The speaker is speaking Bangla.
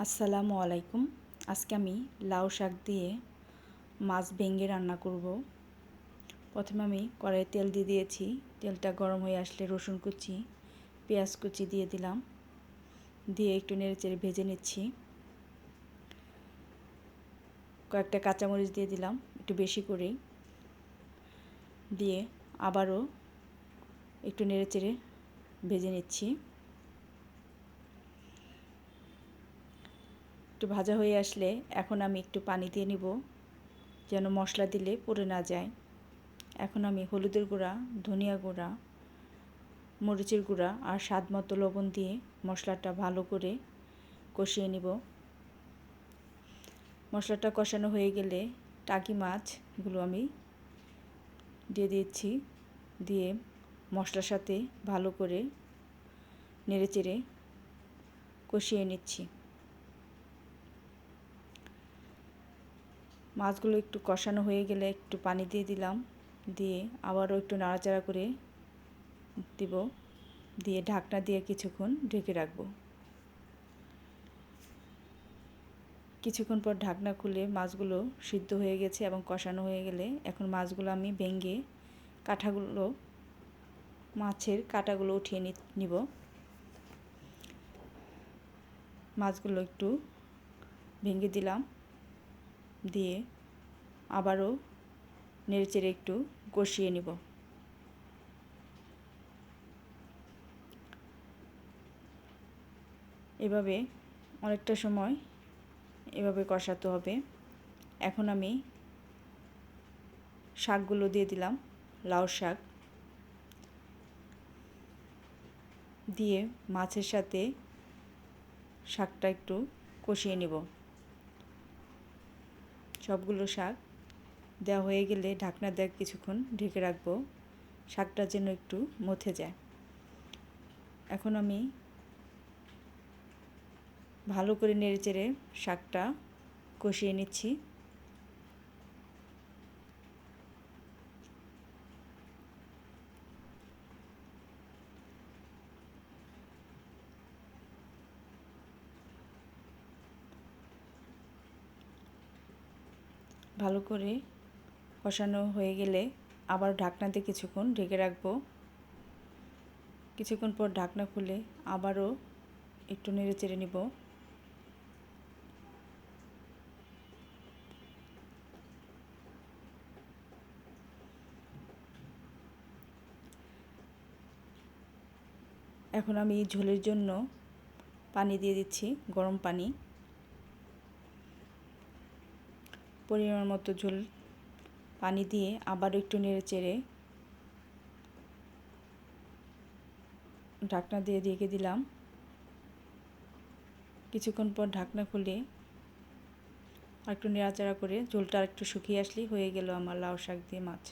আসসালামু আলাইকুম। আজকে আমি লাউ শাক দিয়ে মাছ ভেঙে রান্না করব। প্রথমে আমি কড়াইয়ে তেল দিয়ে দিয়েছি। তেলটা গরম হয়ে আসলে রসুন কুচি, পেঁয়াজ কুচি দিয়ে দিলাম। দিয়ে একটু নেড়েচেড়ে ভেজে নিচ্ছি। কয়েকটা কাঁচামরিচ দিয়ে দিলাম একটু বেশি করেই। দিয়ে আবারও একটু নেড়েচেড়ে ভেজে নিচ্ছি। একটু ভাজা হয়ে আসলে এখন আমি একটু পানি দিয়ে নিব, যেন মশলা দিলে পুড়ে না যায়। এখন আমি হলুদের গুঁড়া, ধনিয়া গুঁড়া, মরিচের গুঁড়া আর স্বাদ মতো লবণ দিয়ে মশলাটা ভালো করে কষিয়ে নিব। মশলাটা কষানো হয়ে গেলে টাকি মাছগুলো আমি দিয়ে দিচ্ছি। দিয়ে মশলার সাথে ভালো করে নেড়েচেড়ে কষিয়ে নিচ্ছি। মাছগুলো একটু কষানো হয়ে গেলে একটু পানি দিয়ে দিলাম। দিয়ে আবারও একটু নাড়াচাড়া করে দিব। দিয়ে ঢাকনা দিয়ে কিছুক্ষণ ঢেকে রাখব। কিছুক্ষণ পর ঢাকনা খুলে মাছগুলো সিদ্ধ হয়ে গেছে এবং কষানো হয়ে গেলে এখন মাছগুলো আমি ভেঙে মাছের কাঁটাগুলো উঠিয়ে নিব। মাছগুলো একটু ভেঙে দিলাম। দিয়ে আবারও নেড়েচেড়ে একটু কষিয়ে নিব। এভাবে অনেকটা সময় এভাবে কষাতে হবে। এখন আমি শাকগুলো দিয়ে দিলাম। লাউ শাক দিয়ে মাছের সাথে শাকটা একটু কষিয়ে নেব। সবগুলো শাক দেওয়া হয়ে গেলে ঢাকনা দিয়ে কিছুক্ষণ ঢেকে রাখবো, শাকটা যেন একটু মথে যায়। এখন আমি ভালো করে নেড়েচেড়ে শাকটা কষিয়ে নিচ্ছি। ভালো করে কষানো হয়ে গেলে আবার ঢাকনা দিয়ে কিছুক্ষণ ঢেকে রাখবো। কিছুক্ষণ পর ঢাকনা খুলে আবারও একটু নেড়েচেড়ে নিব। এখন আমি ঝোলের জন্য পানি দিয়ে দিচ্ছি, গরম পানি। পরিমাণ মতো ঝোল পানি দিয়ে আবারও একটু নেড়েচেড়ে ঢাকনা দিয়ে ঢেকে দিলাম। কিছুক্ষণ পর ঢাকনা খুলে একটু নাড়াচাড়া করে ঝোলটা একটু শুকিয়ে আসলেই হয়ে গেল আমার লাউ শাক দিয়ে মাছ।